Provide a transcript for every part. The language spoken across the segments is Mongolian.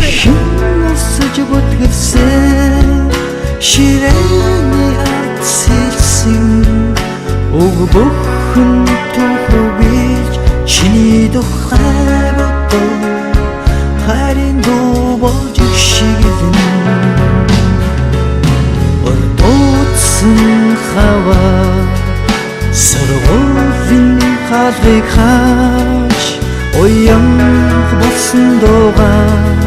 Хэн өсөж бүтгэрсэн ширээний ард сэлсэн уг бүхэн түүхийж чиний тухай бодоо харин дуу болж шигэлэн ордоцсон хаваа сөргөлийн халгыг хааж уян болсон дуугаа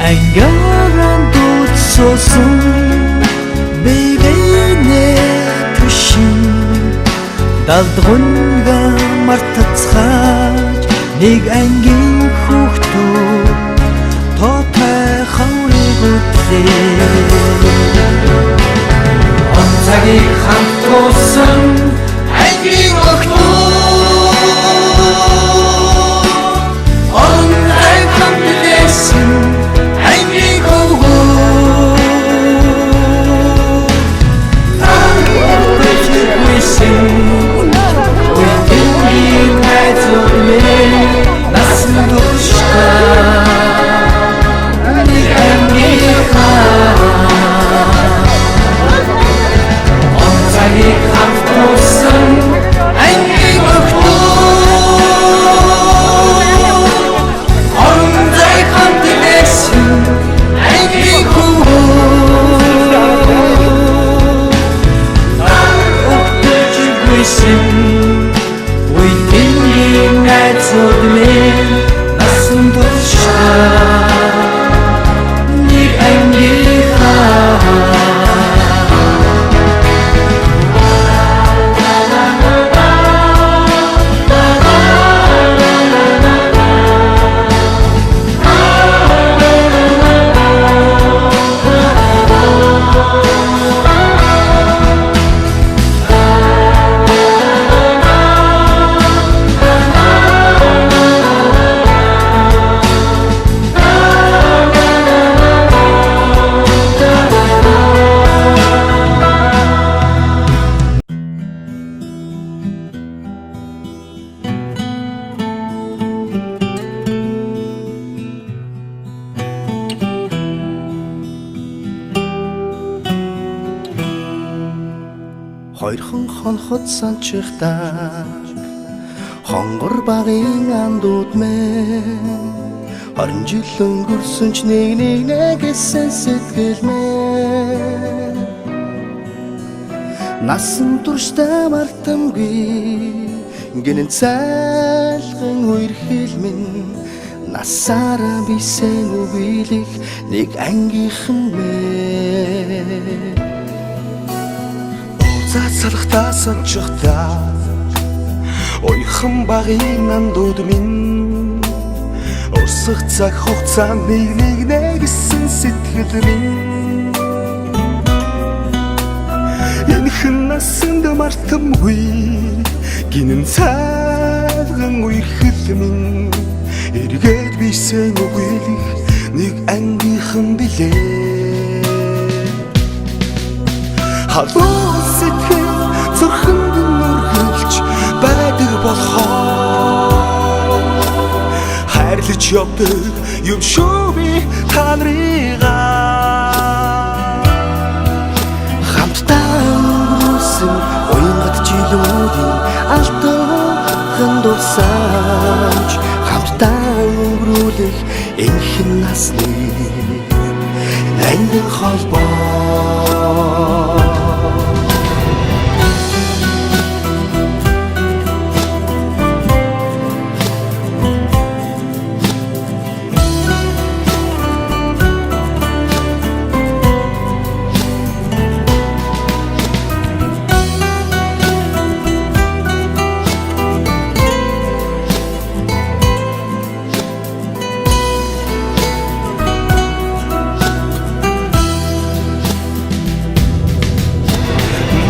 ангааран дуудсан бэйбэнэ түшин далдгунга мартацгааж нэг ангийн хүүхдөө тоотой хаврыг үтлээ он цагийг хамт уусан ангийн охтоо Хоёрхан хонхот санчихтаа хонгор багын андууд мэн 20 жил өнгөрсөн ч нэг гэсэн сэтгэл мэн насан туршдаа мартамгүй гинэн цайлган үер хэлмэн насаараа бисен үгийлэх нэг ангийнхан мэн Цацалхтаа санчихтаа ойхан багын андууд минь урсах цаг хугацаанд нэг гэсэн сэтгэл минь энэхэн насанд мартамгүй гинэн цайлган үер хэлмэн эргээд бисен үгийлэх нэг ангийнхан билээ халуун сэтгэл зүрхэнд нүргэлж байдаг болохоор хайрлаж явдаг юм шүү би та нарыгаа хамтдаа өнгөрсөн уянгат жилүүдийн алтан дурсамж хамтдаа өнгөрүүлэх энэхэн насны ангин холбоо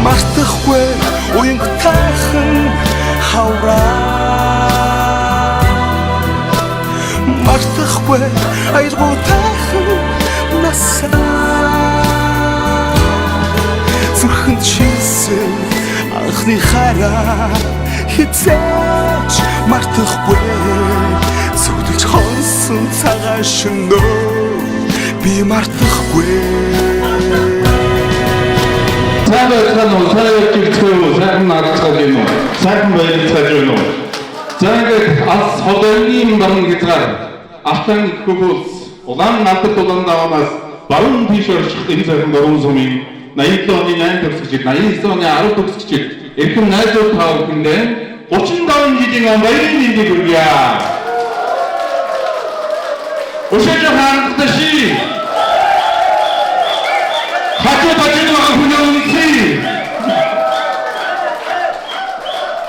мартахгүй уянг тайхан хавраа мартахгүй айргуу тайхан насаа зүрхэнд шилсэн анхны хараа хизээч мартахгүй зүудэлж сонсон цагаан шөнөө би мартахгүй. Сайхан уу, сайхан гэрцгүй үү, сайхан нарацгал юм уу, сайхан байлцаж байна уу? За ингээд алс холонгийн баруун хязгаар автан хөвөөс улаан надад улаан даванаас баруун тийш орчих энэ сайхан баруун сумын 87 оны 8 төгсөгчид 89 оны 10 төгсөгчид эрхэм найзууд та бүхэндээ 35 жилийн баярын мэндийг хүргье. Өшөөж хаандташи хатуу бачны хүнөөний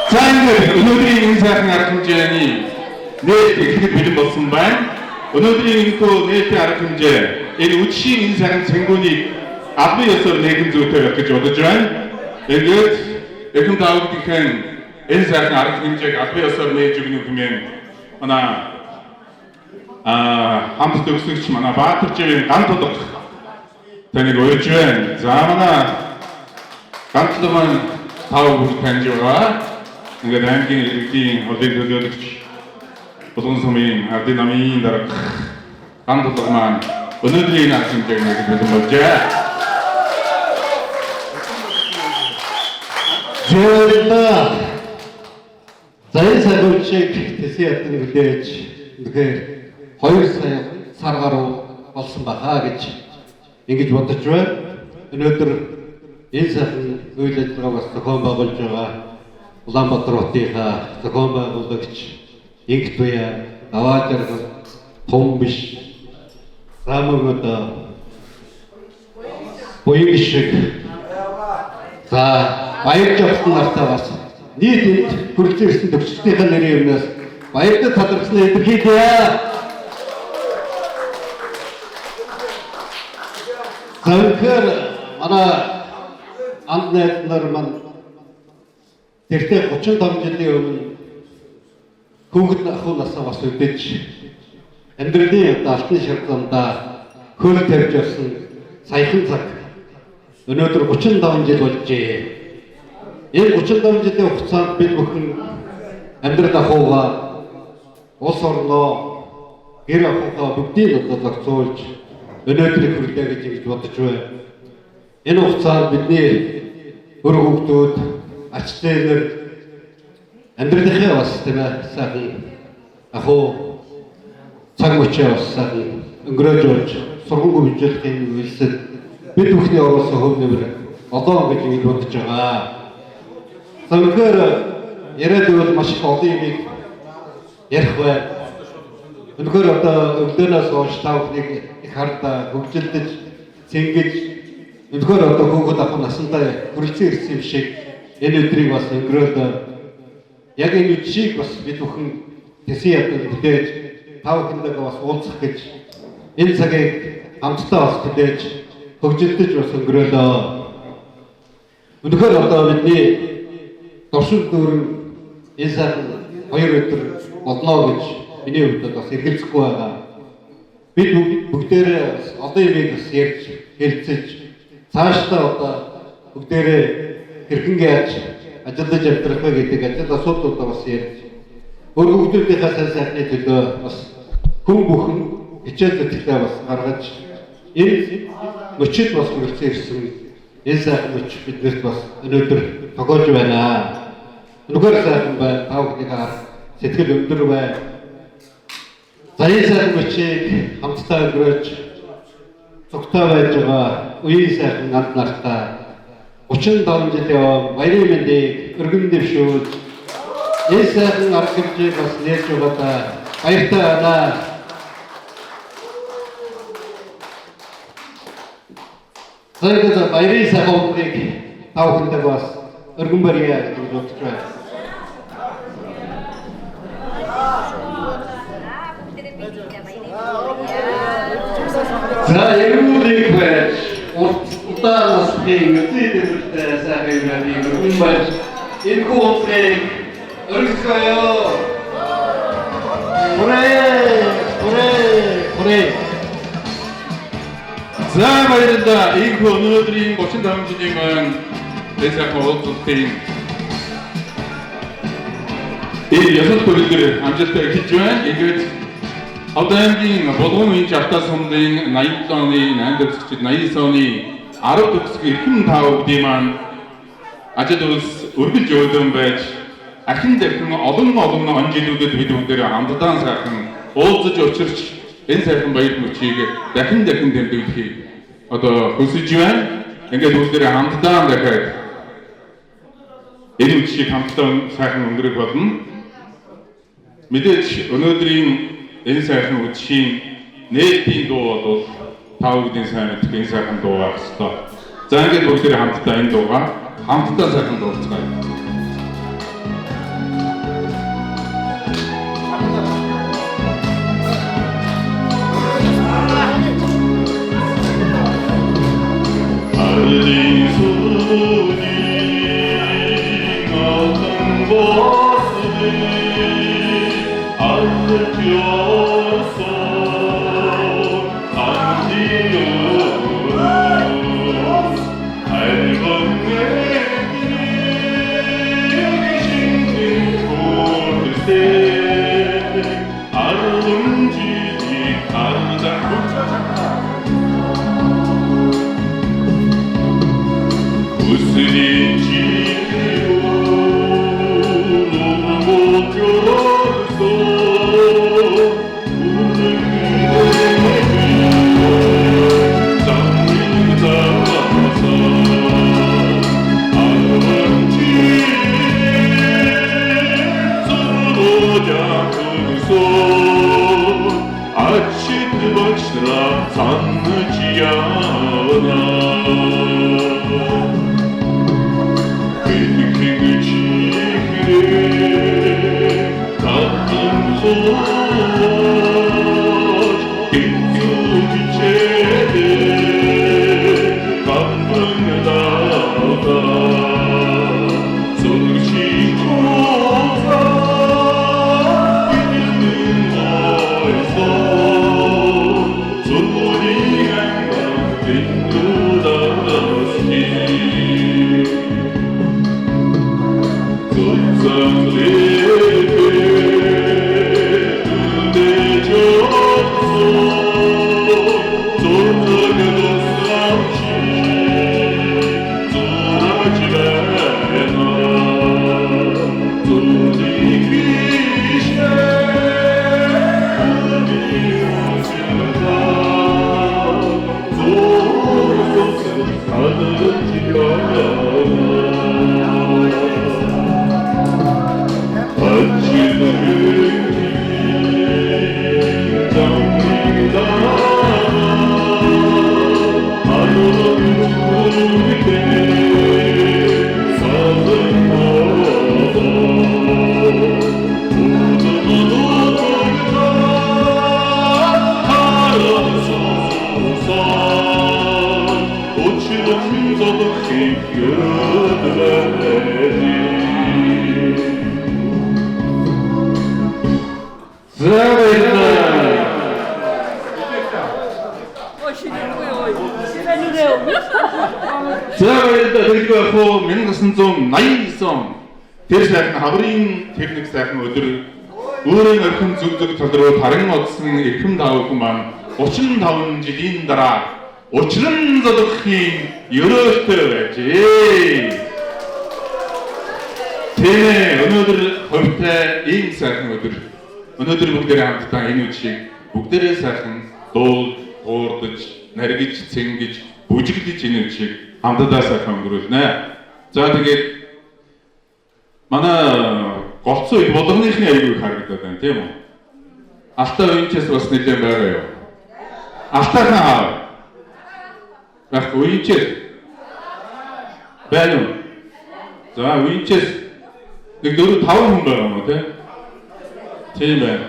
заавал өнөөдрийн энэ сайхан арга хэмжээний нээлт ихэд бэлэн болсон байна. Өнөөдрийн энэхүү нээлтийн арга хэмжээ энэ үдшийн энэ сайхан цэнгүүнийг албан ёсоор нэгэн зүйтэй байх гэж бодож байна. Тэгээд эхэн таавдынхэн энэ сайхан арга хэмжээг албан ёсоор нээж өгнө хэмээн манай хамт төгсөгч манай Баатаржийн ган тодох таныг урьж байна. За манай ган тодох маань тав бүр таньж байгаа. Ингээд аймгийн иргэдийн холын төлөөлөгч Булган сумын ардын намын дарга ган тодох маань өнөөдрийн арга хэмжээг нээж бэлэн болжээ. Жолда зайн сагуулчиг тэсээ ятны хүлээж үнэхээр 2 сая сар гаруй болсон бахаа гэж ингэж бодож байна. Өнөөдөр энэ сайхан үйл ажиллагаа бас зохион байгуулж байгаа Улаанбаатар хотынхаа зохион байгуулагч Инх Туяа, Даваажаргал, Томбиш, Самагод, Буян шиг за баярж авсан нартаа бас нийт хүрэлцэн ирсэн төгсөлтийнхээ нэрийн өмнөөс баяртай талархснаа илэрхийлье. Тэгэхээр манай анд найзлаар маань тэртээ 35 жилийн өмнө хүүхэд ахуй насаа бас үдэж амьдралын алтны шаргамдаа хөл тавьж явсан саяхан цаг өнөөдөр 35 жил болжээ. Энэ 35 жилийн хугацаанд бид бүхэн амьдрал ахуйгаа улс орноо гэр ахуйгаа бүгдийг зохицуулж өнөөдрийг хүрлээ гэж бодож байна. Энэ хугацаанд бидний өр хүүхдүүд ач зээлэр амьдралынхаа бас тийм ээ сайхан ахуй цаг мөчөө бас сайхан өнгөрөөж болж сургууль хөгжүүлэхийн үйлсэд бид бүхний оруулсан хөв нэмэр одоо гэж ингэж бодож байгаа. Тэгэхээр яриад бол маш их олон юмыг ярих бай. Өнөхөр одоо өглөөнөөс хойш та бүхнийг их хардаа хөгжилдөж цэнгэж өнөхөр одоо хүүхэд ахуй насандаа хүрэлцэн ирсэн юм шиг энэ өдрийг бас өнгөрөөд яг энэ үдшийг бас бид бүхэн тэсээ ятад бүтээж та бүхэндээ бас уулзах гэж энэ цагийг хамтдаа бас бүтээж хөгжилдөж бас өнгөрөөлөө. Өнөхөр одоо бидний дуршил дүүрэн энэ сайхан 2 өдөр болно гэж миний хувьд бас эргэлзэхгүй байгаа. Бид бүгдээрээ одоо юмыг бас ярьж хэлцэж цаашдаа одоо бүгдээрээ хэрхэн яаж ажиллаж амьдрах вэ гэдэг ажил асуудлуудаа бас ярьж өөр хүмүүсийнхээ сайн сайхны төлөө бас хүн бүхэн хичээл зүтгэлээ бас гаргаж энэ мөчид бас хүрэлцэн ирсэн энэ сайхан мөч биднэрт бас өнөөдөр тогоож байна. Өнөөдөр сайхан байна. Та бүхнийхээ сэтгэл өндөр байна. За энэ сайхан мөчийг хамтдаа өнгөрөөж цогтой байж байгаа үеийн сайхан ганц нартаа 35 жилийн баярын мэндийг өргөн дэвшүүлж энэ сайхан арга хэмжээг бас нээж өгөөдөө баяртай байна. Тэгээд баярын сайхан өдрийг та бүхэндээ бас өргөн барья гэж бодож байна. За ерөнхийдөө байж удаас хийгдэлтэй сайхан юм өргөн барь энэ хүүхдийг өргөцгөөё. Хүрээ. За баярлалаа. Энэ өнөөдрийн 35 жилийн Дэсэко уулзалтын энэ ёсол төрөлдөр амжилттай эхэлж байна. Ингээд Одоогийн болгон үеийн жавтаа сумлын 80 оны 8 төгсчид 89 оны 10 төгсг эрхэм таавдын маань ажил үйлс өргөж өөдөн байж ахин дахин олон он жилүүдэд бид бүгдээ хамтдаа сайхан уулзаж учирч энэ сайхан баяр мөчийг дахин тэмдэглэхийг одоо хүсэж байна. Ингээд бүгдээ хамтдаа дахиад энэ үеийг хамтдаа сайхан өнгөрөх болно. Мэдээж өнөөдрийн энэ сайхан үеийн нээлтийн дуу бол та бүхэн сайн мэдэх энэ сайхан дуу байх ёстой. За ингээд бүгдээ хамтдаа энэ дуугаа хамтдаа сайхан дуулцгаая. Ардын сүрний алтан бослы арчёсон антиёс альбомэги шинтэн хүртэ арунжиди арда 그리고 1989 тэр сайхан хаврын техник сайхан өдөр өөрийн орхин зүг тал руу таран одсон эрхэм таавхан маань 35 жилийн дараа учлан зодохын ерөөстэй байжээ. Тэгээ өнөөдөр хөвтэй ийм сайхан өдөр. Өнөөдөр бүгдээ хамтдаа энэ үеийг бүгдээрээ сайхан дуул, уурдаж, наргиж, цэнгэж, бүжиглэж энэ үеийг хамтдаа сайхан өнгөрүүлнэ. За тэгээд манай голцоо их болгоныхны аягүй харагдаад байна тийм үү? Алтаа үеийнчээс бас нэлээд байгаа юу? Алтаахан аа. Бах үеийнчээс байна уу? За үеийнчээс нэг 4-5 хүн байгаа юм уу тийм? Тийм байна.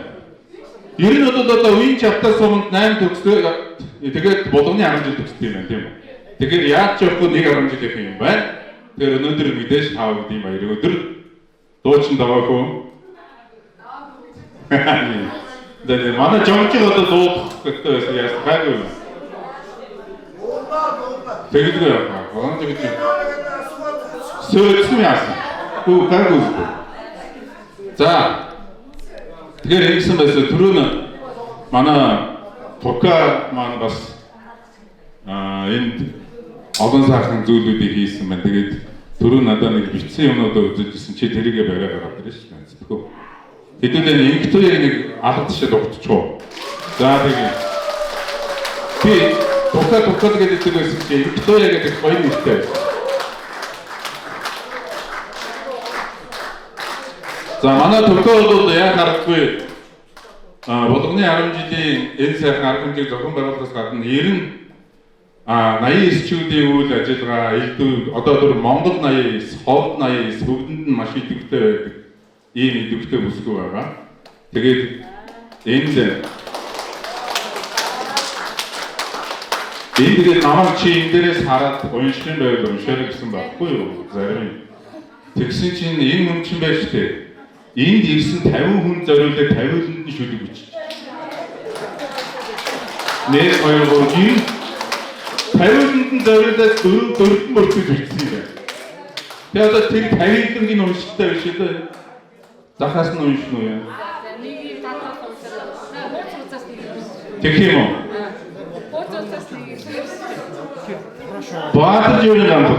Ер нь одоо үеийнч автаа суманд 8 төгсөө тэгээд болгоны 10 жил төгсдөг юм байна тийм үү? Тэгэхээр яаж ч явахгүй нэг 10 жил явах юм байна. Тэгэхээр өнөөдөр мэдээж тав гэдэм баяр өдөр дуучин даваагүй. Тэгээд манай жончиг одоо дуудах гэдэг байсан яаж байгаагүй. Тэгээд яа. Онц гэж. Сөөцсөн яасан. Хөө байгаагүй. За. Тэгэхээр ингэсэн байсан түрүүн манай Тука маань бас энд олон сайхан зүйлүүдийг хийсэн байна. Тэгээд түрүү надад нэг бичсэн юмнуудаа үзэжсэн чи тэрийгэ барай гараад ирж байна. Тэгэхгүй. Хэдүүлээ нэг туяг нэг алга тишээ дугтчихоо. За тэгээд би Тука гэдэг зүйлээс чи нэг туяг гэдэг хоёр нэртэй. За манай Тука бол яг харахгүй болгоны 10 жилийн энэ сайхан арга хэмжээг зохион байгуулалтаас гадна 89-чүүдийн үйл ажиллагаа элдв одоо тэр Монгол 89, Ховд 89 бүгдэнд нь маш идэвхтэй байдаг. Ийм идэвхтэй бүсгүй байгаа. Тэгээд энд тэгээд намайг чи энэ дээрээс хараад унших юм байвал уншаарай гэсэн байхгүй юу? Зарим. Тэгсэн чинь энэ хүн чинь байж тээ. Энд ирсэн 50 хүн зориулаад 50-нд нь шүлэг бичиж. Нэг хоёр гоо 50-нд нь зориулаад 4 мөрөд бичсэн юм байна. Тэгээ одоо тэр 50-ийн уншилттай биш үү? Захаас нь уншин уу яа? Нэг юм татах уусаас Тэгэх юм уу? Баатар юу юм бэ?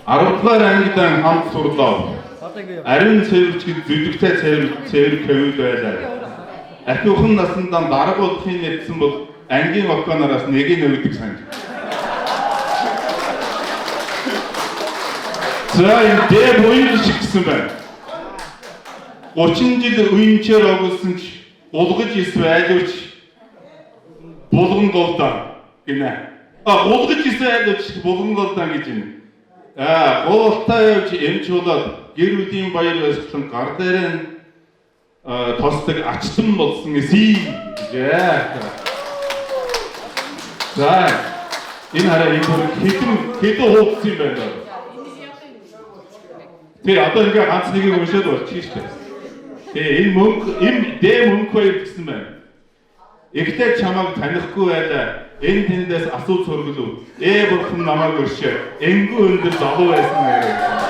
10-р ангидан хамт сурлаа. Ариун цэвэрч зүдэгтэй цэвэр хэвүүд байлаа. Ахиухан насандаа дарга болохын нэгсэн бол ангийн оконоос нэг нь өгдөг санаж. За энэ дэв үеийн шигсэн байна. 30 жил үеинчээр огуулсан ч улгаж эсвэл айлууч булган голдаа гинэ. Булгаж эсвэл айлууч булган голдаа гэж юм. Гуултаа явж эмч болоод гэр бүлийн баяр баясгалан гар дээр нь тосдог ачлан болсон эсий гэж. За энэ хараа энэ хэдэн хуудсан юм байна. Тэгээ одоо ингээ ганц нэг юм уншаад болчих шүү дээ. Тэгээ энэ мөнгө хоёр гэсэн байна. Ихтэй чамайг танихгүй байлаа. Энэ тэндээс асууж сургалуу. Бурхан намайг өршөө. Энгүү өндөр залуу байсан нэрээ.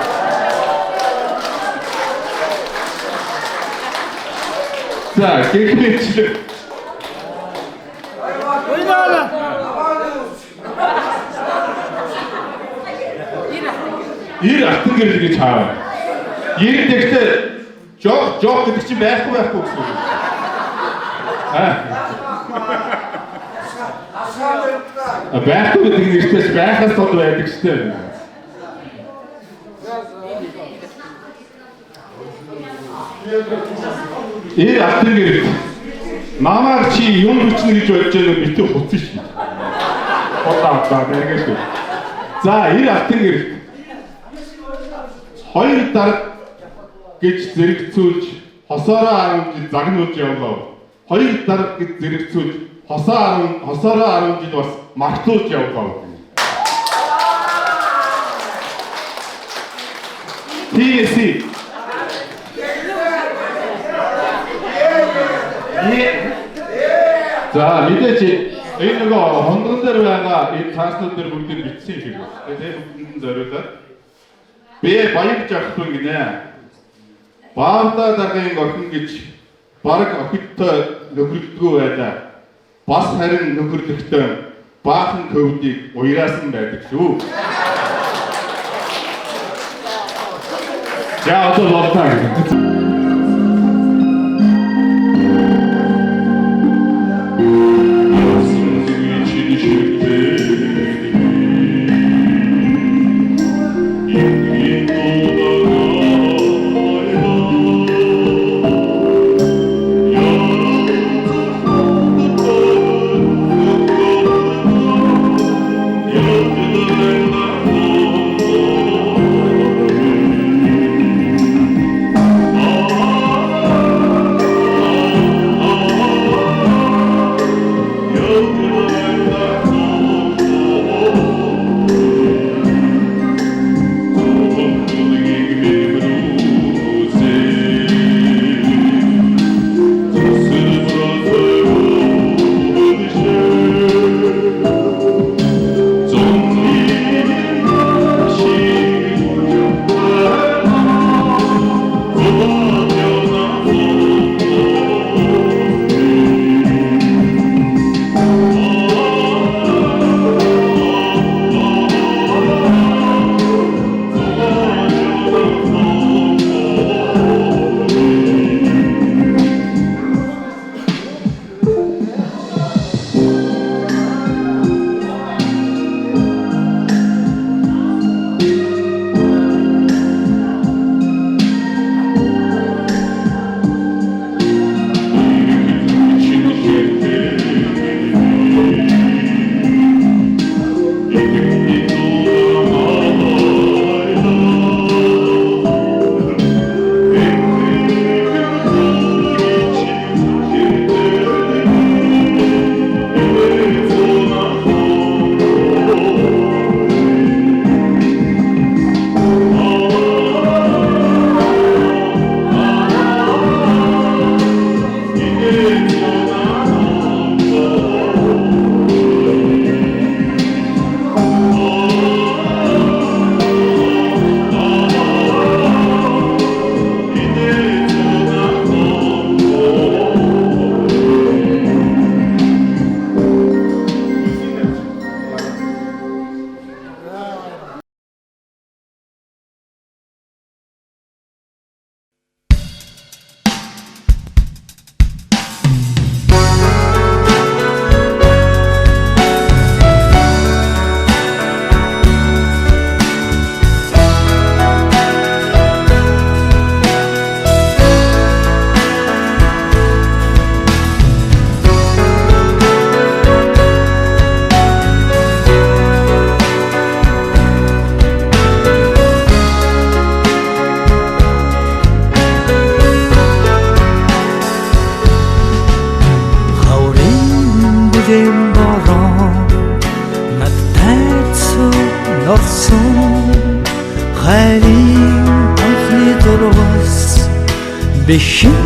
За, гэхмэчлээ. Ир алтан гэрэл гэж хаа. Ир гэхдээ жог гэдэг чинь байхгүй гэсэн үг. Байхгүй гэдэг нэртэй байхаас тод байдаг шүү дээ. Алтан гэрэл. Намайг чи юм бичнэ гэж бодож байгаа битүү хуцсан шүү. Хотаа дээрээс. За, алтан гэрэл. Хоёр дарга гэж зэрэгцүүлж хосоороо 10 жил загнуулж явлаа. Хоёр дарга гэж зэрэгцүүлж хосоороо 10 жил бас магтуулж явлаа. TSC. За мэдээч энэ нөгөө хондгон дээр байгаа энэ цааснууд дээр бүгдийг бичсэн юм шиг байна. Тэгээд бүгдэнд зориулаад би баярж авахгүй гинэ. Баавда даргын охин гэж бараг охидтой нөхөрлөгөө байлаа. Бас харин нөхөрлөгтэй баахан төвдийг уяраасан байдаг шүү. За одоо болтаа. бороо над тайцуу норсон хайрын анхны дурвас бэхэн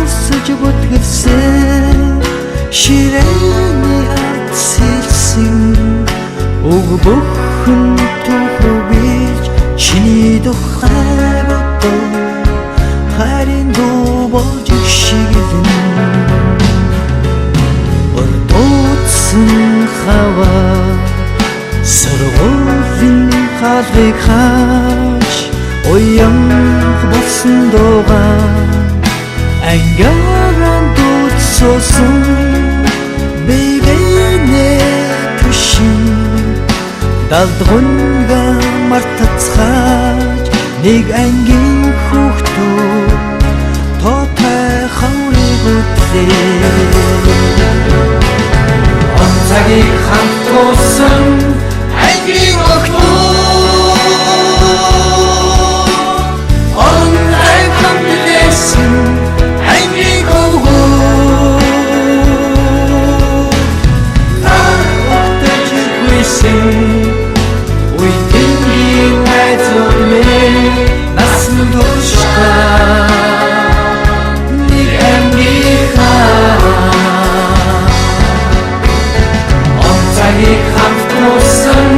өсөж бүтгэрсэн ширээний ард сэлсэн уг бүхэн түүхийж чиний тухай бодоо хайрын дуу болж шигэлэн ордоцсон хаваа сөргөлийн халыг хааж уян болсон дуугаа ангааран дуудсан бэйбэнэ түшин далдгунга мартацгааж нэг ангийн хүүхдүүд тоотой хаврыг үтлээ он цагийг хамт туусан ангийн охтууд он цагийг хамт лээсэн ангийн хөвгүүд огтож гүйсэн уйдгийн найзууд минь насан туршдаа нэг ангийнхаа он цагийг хамт туусан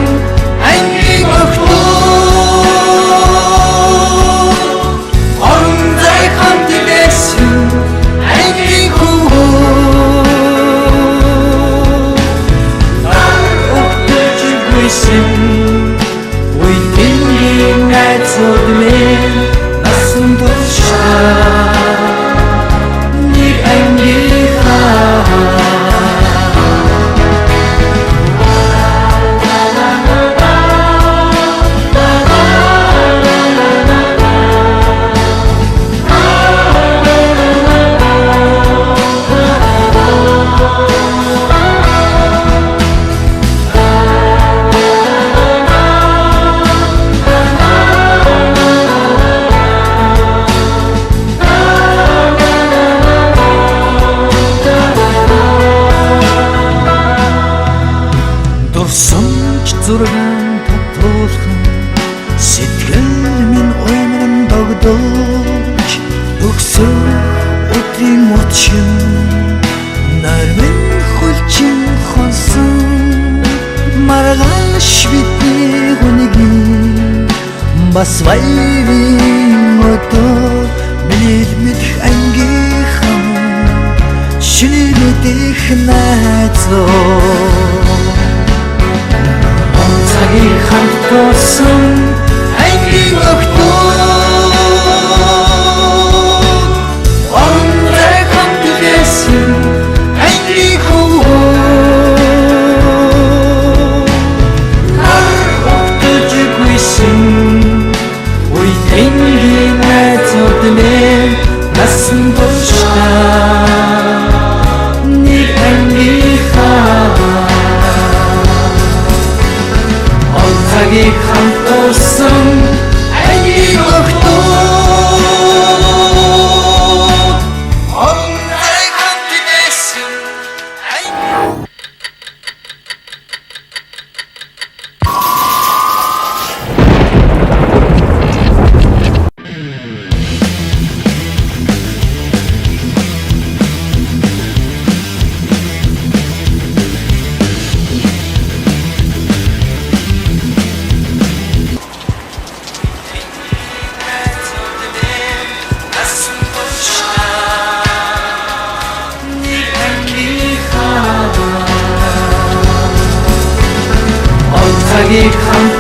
ангийн охтууд он цагийг хамт лээсэн ангийн хөвгүүд огтож гүйсэн уйдгийн найзууд минь насан туршдаа нэг ангийнхаа дурсамж зургаан татуулхан сэтгэл минь уймран догдож өгсөн өдрийн мөчн нар минь хөлчин хонсон маргааш бидний хүнгийн бас вайвын өдөр миний мэдх ангийнхан шинэ мэдих найзууд цагийг хамт туусан ангийн охтууд он цагийг хамт лээсэн ангийн хөвгүүд огтож гүйсэн уйдгийн найзууд минь насан туршдаа нэг ангийнхаа цагийг хамт туусан ангийн охтууд он цагийг хамт лээсэн цагийг хамт